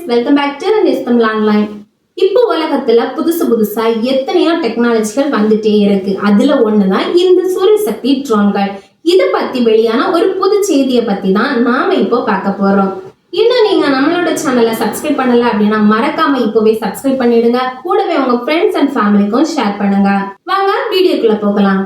Welcome back to Nistham online. இப்போ உலகத்துல புதுசா எத்தனையோ டெக்னாலஜிகள் வந்துட்டே இருக்கு. அதுல ஒண்ணுதான் இந்த சூரிய சக்தி ட்ரோன்கள். இத பத்தி வெளியான ஒரு புது செய்தியை பத்தி தான் நாம இப்போ பார்க்க போறோம். இன்னும் நீங்க நம்மளோட சேனலை சப்ஸ்கிரைப் பண்ணல அப்படின்னா மறக்காம இப்போவே சப்ஸ்கிரைப் பண்ணிடுங்க. கூடவே உங்க ஃப்ரெண்ட்ஸ் அண்ட் ஃபேமிலிக்கும் ஷேர் பண்ணுங்க. வாங்க வீடியோக்குள்ள போகலாம்.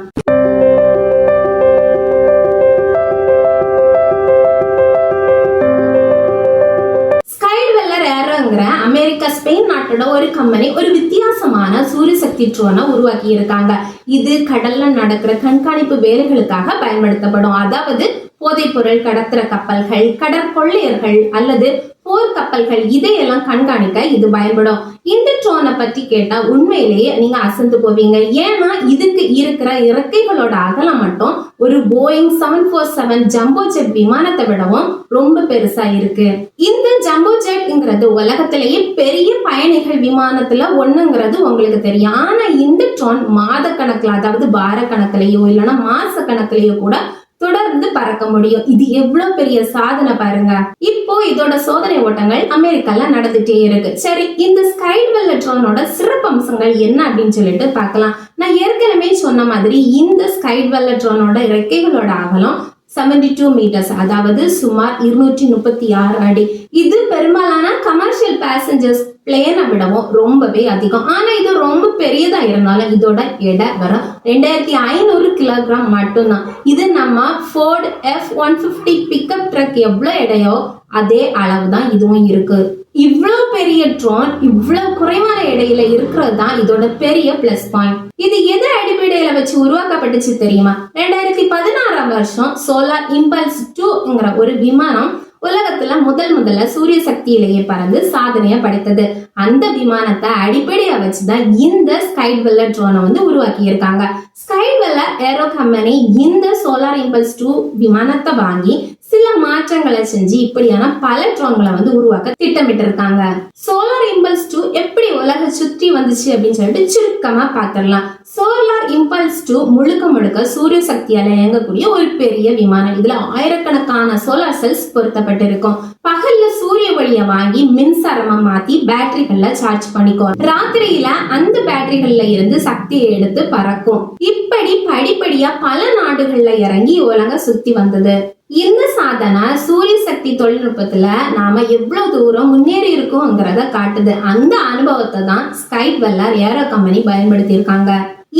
அமெரிக்கா ஸ்பெயின் நாட்டோட ஒரு கம்பெனி ஒரு வித்தியாசமான சூரிய சக்தி ட்ரோனை உருவாக்கி இருக்காங்க. இது கடல்ல நடக்கிற கண்காணிப்பு வேலைகளுக்காக பயன்படுத்தப்படும். அதாவது போதைப் பொருள் கடத்துற கப்பல்கள், கடற்கொள்ளையர்கள் அல்லது போர் கப்பல்கள் இதையெல்லாம் கண்காணிக்க இது பயன்படும். இந்த ட்ரோனை பத்தி கேட்டா உண்மையிலேயே நீங்க அசந்து போவீங்க. ஏன்னா இதுக்கு இருக்கிற இறக்கைகளோட அகலம் மட்டும் ஒரு போயிங் 747 ஜம்போ ஜெட் விமானத்தை விடவும் ரொம்ப பெருசா இருக்கு. இந்த ஜம்போ ஜெட்ங்கிறது உலகத்திலேயே பெரிய பயணிகள் விமானத்துல ஒண்ணுங்கிறது உங்களுக்கு தெரியும். ஆனா இந்த ட்ரோன் மாத கணக்குல, அதாவது வார கணக்குலயோ இல்லைன்னா மாச கணக்குலயோ கூட தொடர்ந்து பறக்க முடியும். இது எவ்வளவு பெரிய சாதனை பாருங்க. இப்போ இதோட சோதனை ஓட்டங்கள் அமெரிக்கால நடந்துட்டே இருக்கு. சரி, இந்த ஸ்கைட்வெல் ட்ரோனோட சிறப்பம்சங்கள் என்ன அப்படின்னு சொல்லிட்டு பார்க்கலாம். நான் ஏற்கனவே சொன்ன மாதிரி இந்த ஸ்கைட்வெல் ட்ரோனோட இறக்கைகளோட அகலம் 72 மீட்டர்ஸ், அதாவது சுமார் 236 அடி. இது பெரும்பாலான கமர்ஷியல் பேசஞ்சர்ஸ் பிளேனை விடவும் ரொம்பவே அதிகம். ஆனா இது ரொம்ப பெரியதா இருந்தாலும் இதோட எடை வரும் 2500 கிலோகிராம் மட்டும்தான். இது நம்ம ஃபோர்ட் F-150 பிக்கப் ட்ரக் எவ்வளவு எடையோ அதே அளவு தான் இதுவும் இருக்கு. இவ்வளவு பெரிய ட்ரோன் இவ்வளவு குறைவான எடையில இருக்கிறது தான் இதோட பெரிய பிளஸ் பாயிண்ட். இது எது அடிப்படையில வச்சு உருவாக்கப்பட்டுச்சு தெரியுமா? 2016ஆம் வருஷம் சோலார் இம்பல்ஸ் 2ங்கிற ஒரு விமானம் உலகத்துல முதல்ல சூரிய சக்தியிலேயே பறந்து சாதனைய படைத்தது. அந்த விமானத்தை அடிப்படையா வச்சுதான் இந்த ஸ்கைட்வெல் ட்ரோனை உருவாக்கி இருக்காங்க. ஸ்கைட்வெல் ஏரோ கம்பெனி இந்த சோலார் இம்பல்ஸ் 2 விமானத்தை வாங்கி சில மாற்றங்களை செஞ்சு இப்படியான பல ட்ரோன்களை உருவாக்க திட்டமிட்டு இருக்காங்க. சோலார் இம்பல்ஸ் 2 எப்படி உலக சுற்றி வந்துச்சு அப்படின்னு சொல்லிட்டு சுருக்கமா பாத்திரலாம். சோலார் இம்பல்ஸ் 2 முழுக்க சூரிய சக்தியால இயங்கக்கூடிய ஒரு பெரிய விமானம். இதுல ஆயிரக்கணக்கான சோலார் செல்ஸ் பொருத்தப்பட்டிருக்கும். பகல்ல சூரிய ஒளியை வாங்கி மின்சாரமா மாத்தி பேட்டரிகள்ல சார்ஜ் பண்ணிக்கும். ராத்திரியில அந்த பேட்டரிகள்ல இருந்து சக்தியை எடுத்து பறக்கும். இப்படி படிப்படியா பல நாடுகள்ல இறங்கி உலக சுத்தி வந்தது. இந்த சாதனை சூரிய சக்தி தொழில்நுட்பத்துல நாம எவ்வளவு தூரம் முன்னேறி இருக்கோங்கிறத காட்டுது. அந்த அனுபவத்தை தான் ஸ்கைட்வெல் ஏரோ கம்பெனி பயன்படுத்தி இருக்காங்க.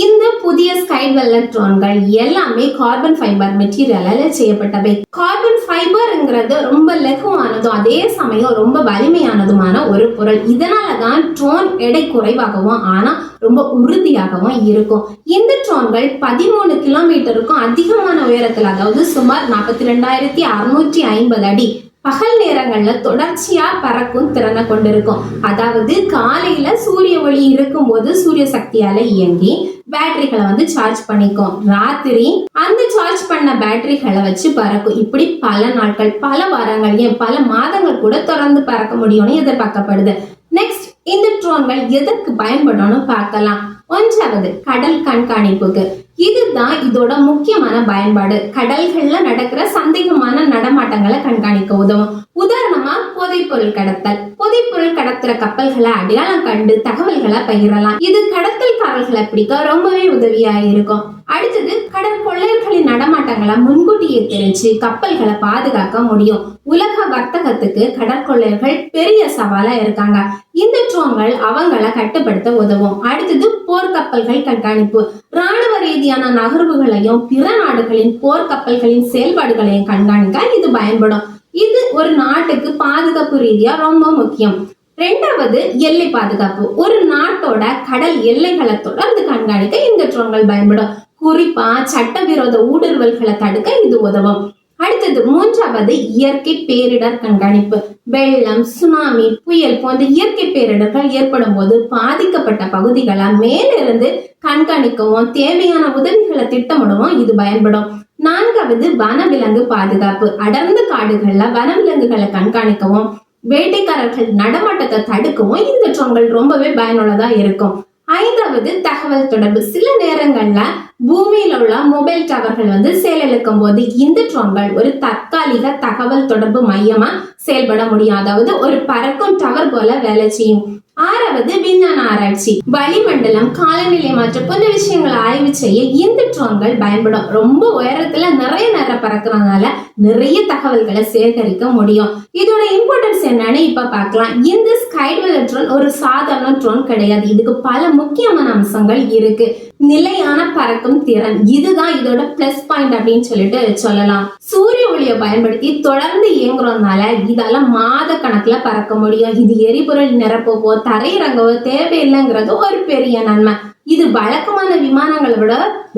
இந்த புதிய ஸ்கைட்வெல் ட்ரோன்கள் எல்லாமே கார்பன் ஃபைபர் மெட்டீரியலால செய்யப்பட்டவை. கார்பன் ஃபைபர்ங்கிறது ரொம்ப லகுவானதும் அதே சமயம் ரொம்ப வலிமையானதுமான ஒரு பொருள். இதனாலதான் ட்ரோன் எடை குறைவாகவும் ஆனா ரொம்ப உறுதியாகவும் இருக்கும். இந்த ட்ரோன்கள் 13 கிலோமீட்டருக்கும் அதிகமான உயரத்துல, அதாவது சுமார் 42,650 அடி பகல் நேரங்கள்ல தொடர்ச்சியா பறக்கும் திறனை கொண்டிருக்கும். அதாவது காலையில சூரிய ஒளி இருக்கும் போது சூரிய சக்தியால இயங்கி பேட்டரிகளை சார்ஜ் பண்ணிக்கும். ராத்திரி அந்த சார்ஜ் பண்ண பேட்டரிகளை வச்சு பறக்கும். இப்படி பல நாட்கள், பல வாரங்கள், ஏன் பல மாதங்கள் கூட தொடர்ந்து பறக்க முடியும்னு எதிர்பார்க்கப்படுது. நெக்ஸ்ட், இந்த ட்ரோன்கள் எதற்கு பயன்படும் பார்க்கலாம். ஒன்றாவது, கடல் கண்காணிப்புக்கு. இதுதான் இதோட முக்கியமான பயன்பாடு. கடல்கள்ல நடக்கிற சந்தேகமான நடமாட்டங்களை கண்காணிக்க உதவும். உதாரணமா போதைப்பொருள் கடத்தல். போதைப்பொருள் கடத்துற கப்பல்களை அடையாளம் கண்டு தகவல்களை பகிரலாம். இது கடத்தல்காரர்களை பிடிக்க ரொம்பவே உதவியா இருக்கும். அடுத்தது, கடற்கொள்ளையர்களின் நடமாட்டங்களை முன்கூட்டியே தெரிஞ்சு கப்பல்களை பாதுகாக்க முடியும். உலக வர்த்தகத்துக்கு கடற்கொள்ளையர்கள் பெரிய சவாலா இருக்காங்க. இந்த ட்ரோன்கள் அவங்கள கட்டுப்படுத்த உதவும். அடுத்தது, போர்க்கப்பல்கள் கண்காணிப்பு. ராணுவ ரீதியான நகர்வுகளையும் பிற நாடுகளின் போர்க்கப்பல்களின் செயல்பாடுகளையும் கண்காணிக்க இது பயன்படும். இது ஒரு நாட்டுக்கு பாதுகாப்பு ரீதியா ரொம்ப முக்கியம். இரண்டாவது, எல்லை பாதுகாப்பு. ஒரு நாட்டோட கடல் எல்லைகளை தொடர்ந்து கண்காணிக்க இந்த ட்ரோன்கள் பயன்படும். குறிப்பா சட்டவிரோத ஊடுருவல்களை தடுக்க இது உதவும். அடுத்தது, மூன்றாவது, இயற்கை பேரிடர் கண்காணிப்பு. வெள்ளம், சுனாமி, புயல் போன்ற இயற்கை பேரிடர்கள் ஏற்படும் போது பாதிக்கப்பட்ட பகுதிகளை மேலிருந்து கண்காணிக்கவும் தேவையான உதவிகளை திட்டமிடவும் இது பயன்படும். நான்காவது, வனவிலங்கு பாதுகாப்பு. அடர்ந்த காடுகள்ல வனவிலங்குகளை கண்காணிக்கவும் வேட்டைக்காரர்கள் நடமாட்டத்தை தடுக்கவும் இந்த ட்ரோன்கள் ரொம்பவே பயனுள்ளதா இருக்கும். 5வது தகவல் தொடர்பு. சில நேரங்கள்ல பூமியில உள்ள மொபைல் டவர்கள் வந்து செயலிழக்கும் போது இந்த ட்ரோன்கள் ஒரு தற்காலிக தகவல் தொடர்பு மையமா செயல்பட முடியும். அதாவது ஒரு பறக்கும் டவர் போல வேலை செய்யும். 6வது விஞ்ஞான ஆராய்ச்சி. வளிமண்டலம், காலநிலை மாற்றம் போன்ற விஷயங்களை ஆய்வு செய்ய இந்த ட்ரோன்கள் பயன்படும். ரொம்ப உயரத்துல நிறைய நேரம் பறக்கிறதுனால நிறைய தகவல்களை சேகரிக்க முடியும். இதோட இம்பார்ட்டன்ஸ் என்னன்னு இப்ப பார்க்கலாம். இந்த ஸ்கைட்வெல்லர் ட்ரோன் ஒரு சாதாரண ட்ரோன் கிடையாது. இதுக்கு பல முக்கியமான அம்சங்கள் இருக்கு. நிலையான பறக்கும் திறன், இதுதான் இதோட பிளஸ் பாயிண்ட் அப்படின்னு சொல்லிட்டு சொல்லலாம். சூரிய ஒளியை பயன்படுத்தி தொடர்ந்து இயங்குறதுனால இதால மாத கணக்குல பறக்க முடியும். இது எரிபொருள் நிரப்பவோ தரையிறங்கவோ தேவையில்லைங்கிறது ஒரு பெரிய நன்மை. இது வழக்கமான விமானங்களை விட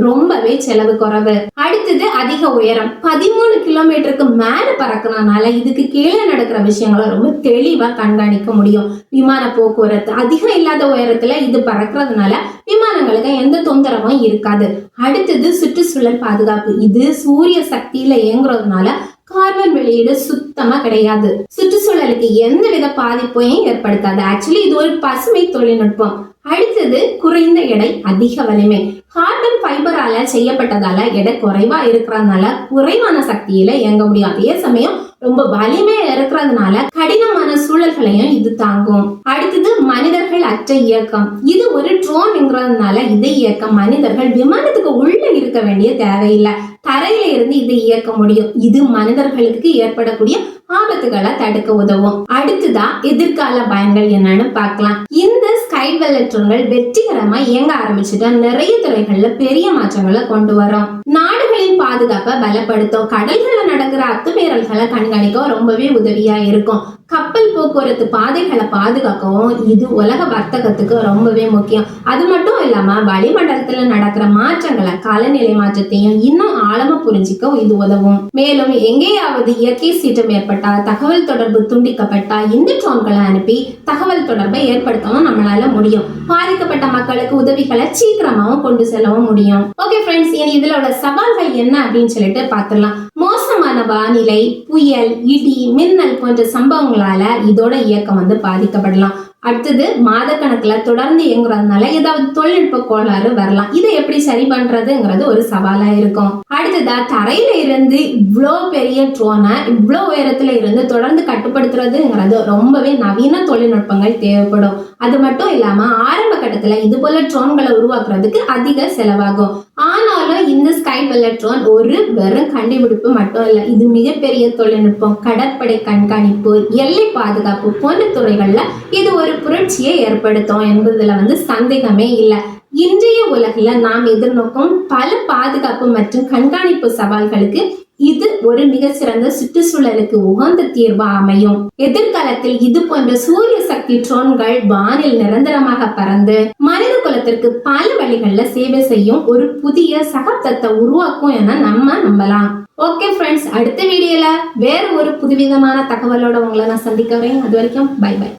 ரொம்பவே செலவு குறைவு. அடுத்தது அதிக உயரம். 13 கிலோமீட்டருக்கு மேல பறக்கிறதுனால இதுக்கு கீழே நடக்கிற விஷயங்களை ரொம்ப தெளிவா கண்காணிக்க முடியும். விமான போக்குவரத்து அதிகம் இல்லாத உயரத்துல இது பறக்கிறதுனால விமானங்களுக்கு எந்த தொந்தரவும் இருக்காது. அடுத்தது சுற்றுச்சூழல் பாதுகாப்பு. இது சூரிய சக்தியில இயங்குறதுனால கார்பன் வெளியீடு சுத்தமா கிடையாது. சுற்றுச்சூழலுக்கு எந்த வித பாதிப்பையும் ஏற்படுத்தாது. ஆக்சுவலி இது ஒரு பசுமை தொழில்நுட்பம். அடுத்தது குறைந்த எடை, அதிக வலிமை. கார்பன் ஃபைபரால செய்யப்பட்டதால எடை குறைவா இருக்கிறதுனால குறைவான சக்தியில இயங்க முடியும். அதே சமயம் ரொம்ப வலிமையா இருக்கிறதுனால கடினமான சூழல்களையும் இது தாங்கும். அடுத்தது மனிதர்கள் அற்ற இயக்கம். இது ஒரு ட்ரோன்ங்கிறதுனால இதை இயக்க மனிதர்கள் விமானத்துக்கு உள்ள இருக்க வேண்டிய தேவையில்லை. தரையில இருந்து இதை இயக்க முடியும். இது மனிதர்களுக்கு ஏற்படக்கூடிய ஆபத்துகளை தடுக்க உதவும். அடுத்ததா எதிர்கால பயன்கள் என்னன்னு பார்க்கலாம். இந்த ஸ்கைட்வெல்லர் ட்ரோன்கள் வெற்றிகரமா இயங்க ஆரம்பிச்சுட்டா நிறைய துறைகள்ல பெரிய மாற்றங்களை கொண்டு வரும். நாடுகளின் பாதுகாப்பை பலப்படுத்தும். கடல்களை நடக்கிற அத்துமீறல்களை கண்காணிக்க ரொம்பவே உதவியா இருக்கும். கப்பல் போக்குவரத்து பாதைகளை பாதுகாக்கவும் இது உலக வர்த்தகத்துக்கு ரொம்பவே முக்கியம். அது மட்டும் இல்லாம வளிமண்டலத்துல நடக்கிற மாற்றங்களை, காலநிலை மாற்றத்தையும் இன்னும் ஆழமா புரிஞ்சிக்க இது உதவும். மேலும் எங்கேயாவது இயற்கை சீற்றம் ஏற்பட்டா, தகவல் தொடர்பு துண்டிக்கப்பட்டா இந்த ட்ரோன்களை அனுப்பி தகவல் தொடர்பை ஏற்படுத்தவும் நம்மளால முடியும். பாதிக்கப்பட்ட மக்களுக்கு உதவிகளை சீக்கிரமாவும் கொண்டு செல்லவும் முடியும். ஓகே ஃப்ரெண்ட்ஸ், இனி இதுல உள்ள சவால்கள் என்ன அப்படின்னு சொல்லிட்டு பார்த்துடலாம். மோசமான வானிலை, புயல், இடி, மின்னல் போன்ற சம்பவங்களால இதோட இயக்கம் வந்து பாதிக்கப்படலாம். அடுத்தது மாத கணக்குல தொடர்ந்து இயங்குறதுனால ஏதாவது தொழில்நுட்ப கோளாறு வரலாம். இதை எப்படி சரி பண்றதுங்கிறது ஒரு சவாலா இருக்கும். அடுத்ததா தரையில இருந்து இவ்வளோ பெரிய ட்ரோனை இவ்வளோ உயரத்துல இருந்து தொடர்ந்து கட்டுப்படுத்துறதுங்கிறது ரொம்பவே நவீன தொழில்நுட்பங்கள் தேவைப்படும். அது மட்டும் இல்லாம ஆரம்ப கட்டத்துல இது போல ட்ரோன்களை உருவாக்குறதுக்கு அதிக செலவாகும். ஆனாலும் இந்த ஸ்கைட்வெல்லர் ட்ரோன் ஒரு வெறும் கண்டுபிடிப்பு மட்டும் இல்ல, இது மிகப்பெரிய தொழில்நுட்பம். கடற்படை கண்காணிப்பு, எல்லை பாதுகாப்பு போன்ற துறைகள்ல இது ஒரு புரட்சியை ஏற்படுத்தும் என்பதுல வந்து சந்தேகமே இல்லை. இன்றைய உலகில நாம் எதிர்நோக்கும் பல பாதுகாப்பு மற்றும் கண்காணிப்பு சவால்களுக்கு இது ஒரு மிக சிறந்த சுற்றுச்சூழலுக்கு உகந்த தீர்வா அமையும். எதிர்காலத்தில் இது போன்ற சூரிய சக்தி ட்ரோன்கள் வானில் நிரந்தரமாக பறந்து மனித குலத்திற்கு பல வழிகள்ல சேவை செய்யும் ஒரு புதிய சகாப்தத்தை உருவாக்கும் என நம்ம நம்பலாம். ஓகே ஃப்ரெண்ட்ஸ், அடுத்த வீடியோல வேற ஒரு புதுவிதமான தகவலோட உங்களை நான் சந்திக்கிறேன். அது வரைக்கும் பை பை.